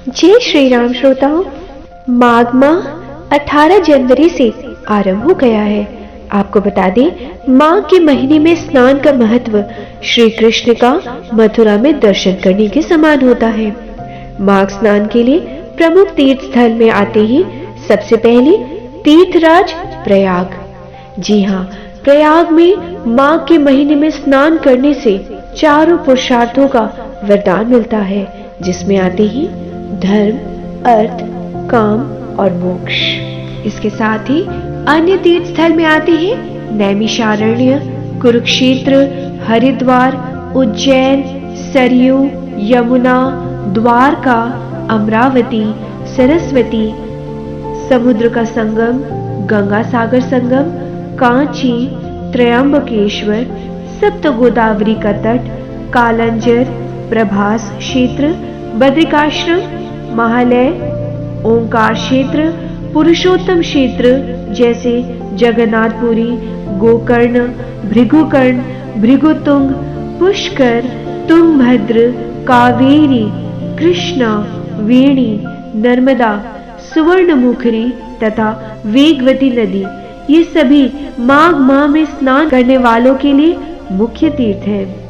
जय श्री राम श्रोताओं। माघ माह 18 जनवरी से आरंभ हो गया है। आपको बता दें, माघ के महीने में स्नान का महत्व श्री कृष्ण का मथुरा में दर्शन करने के समान होता है। माघ स्नान के लिए प्रमुख तीर्थ स्थल में आते ही सबसे पहले तीर्थराज प्रयाग। जी हाँ, प्रयाग में माघ के महीने में स्नान करने से चारों पुरुषार्थों का वरदान मिलता है, जिसमें आते ही धर्म, अर्थ, काम और मोक्ष। इसके साथ ही अन्य तीर्थ स्थल में आते हैं नैमिषारण्य, कुरुक्षेत्र, हरिद्वार, उज्जैन, सरयू, यमुना, द्वारका, अमरावती, सरस्वती, समुद्र का संगम, गंगा सागर संगम, कांची, त्रयंबकेश्वर, सप्त गोदावरी का तट, कालंजर, प्रभास क्षेत्र, बद्रिकाश्रम, महालय, ओंकार क्षेत्र, पुरुषोत्तम क्षेत्र जैसे जगन्नाथपुरी, गोकर्ण, भृगुकर्ण, भृगुतुंग, पुष्कर, तुंगभद्र, कावेरी, कृष्णा, वेणी, नर्मदा, सुवर्णमुखरी तथा वेगवती नदी, ये सभी माघ माह में स्नान करने वालों के लिए मुख्य तीर्थ हैं।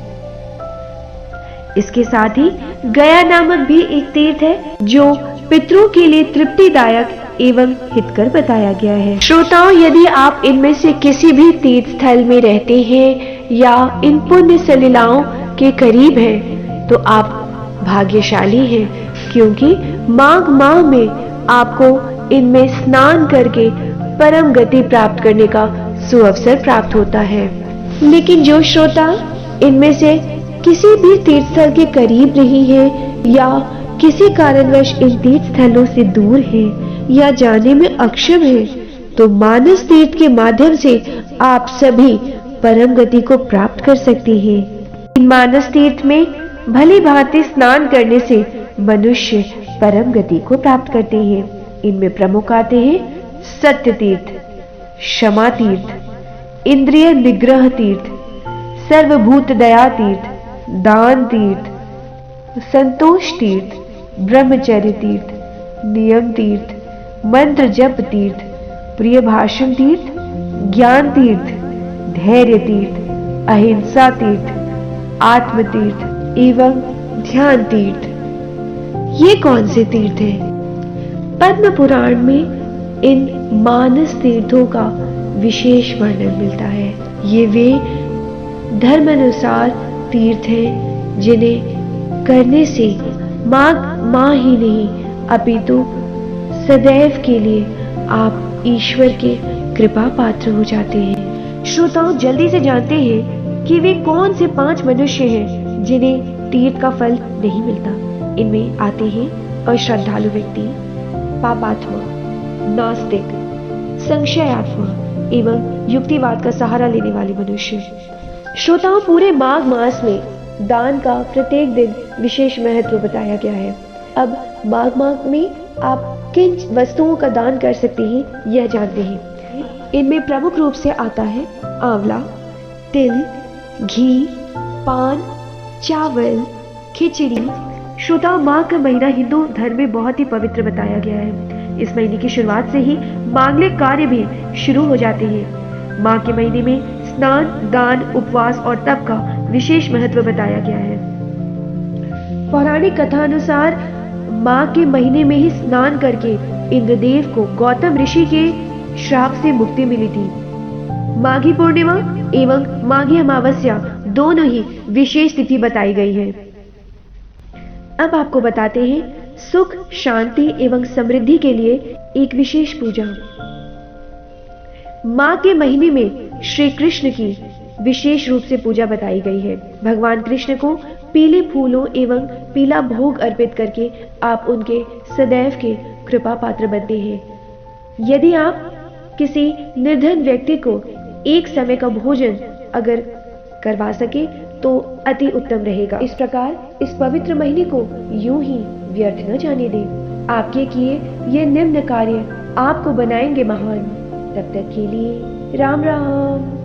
इसके साथ ही गया नामक भी एक तीर्थ है, जो पितरों के लिए तृप्तिदायक एवं हितकर बताया गया है। श्रोताओं, यदि आप इनमें से किसी भी तीर्थ स्थल में रहते हैं या इन पुण्य सलिलाओं के करीब हैं, तो आप भाग्यशाली हैं, क्योंकि माघ माह में आपको इनमें स्नान करके परम गति प्राप्त करने का सुअवसर प्राप्त होता है। लेकिन जो श्रोता इनमें से किसी भी तीर्थ स्थल के करीब नहीं है या किसी कारणवश इन तीर्थ स्थलों से दूर है या जाने में अक्षम है, तो मानस तीर्थ के माध्यम से आप सभी परम गति को प्राप्त कर सकते हैं। इन मानस तीर्थ में भली भांति स्नान करने से मनुष्य परम गति को प्राप्त करते हैं। इनमें प्रमुख आते हैं सत्य तीर्थ, क्षमा तीर्थ, इंद्रिय निग्रह तीर्थ, सर्वभूत दया तीर्थ, दान तीर्थ, संतोष तीर्थ, ब्रह्मचर्य तीर्थ, नियम तीर्थ, मंत्र जप तीर्थ, प्रिय भाषण तीर्थ, ज्ञान तीर्थ, धैर्य तीर्थ, अहिंसा तीर्थ, आत्म तीर्थ एवं ध्यान तीर्थ। ये कौन से तीर्थ हैं? पद्म पुराण में इन मानस तीर्थों का विशेष वर्णन मिलता है। ये वे धर्मानुसार तीर्थ हैं, जिन्हें करने से माघ माह ही नहीं अपितु सदैव के लिए आप ईश्वर के कृपा पात्र हो जाते हैं। श्रोताओं, जल्दी से जानते हैं कि वे कौन से 5 मनुष्य हैं जिन्हें तीर्थ का फल नहीं मिलता। इनमें आते हैं अश्रद्धालु व्यक्ति, पापात्मा, नास्तिक, संशयात्मा एवं युक्तिवाद का सहारा लेने वाले मनुष्य। श्रोताओं, पूरे माघ मास में दान का प्रत्येक दिन विशेष महत्व बताया गया है। अब माघ माह में आप किन वस्तुओं का दान कर सकते हैं, यह जानते हैं। इनमें प्रमुख रूप से आता है आंवला, तिल, घी, पान, चावल, खिचड़ी। श्रोताओं, माघ का महीना हिंदू धर्म में बहुत ही पवित्र बताया गया है। इस महीने की शुरुआत से ही मांगलिक कार्य भी शुरू हो जाते हैं। माघ के महीने में स्नान, दान, उपवास और तप का विशेष महत्व बताया गया है। पौराणिक कथा अनुसार माघ के महीने में ही स्नान करके इंद्रदेव को गौतम ऋषि के श्राप से मुक्ति मिली थी। माघी पूर्णिमा एवं माघी अमावस्या दोनों ही विशेष तिथि बताई गई है। अब आपको बताते हैं सुख, शांति एवं समृद्धि के लिए एक विशेष पूजा। माघ के महीने में श्री कृष्ण की विशेष रूप से पूजा बताई गई है। भगवान कृष्ण को पीले फूलों एवं पीला भोग अर्पित करके आप उनके सदैव के कृपा पात्र बनते हैं। यदि आप किसी निर्धन व्यक्ति को एक समय का भोजन अगर करवा सके तो अति उत्तम रहेगा। इस प्रकार इस पवित्र महीने को यूं ही व्यर्थ न जाने दें। आपके किए ये निम्न कार्य आपको बनाएंगे महान। तब तक के लिए राम राम।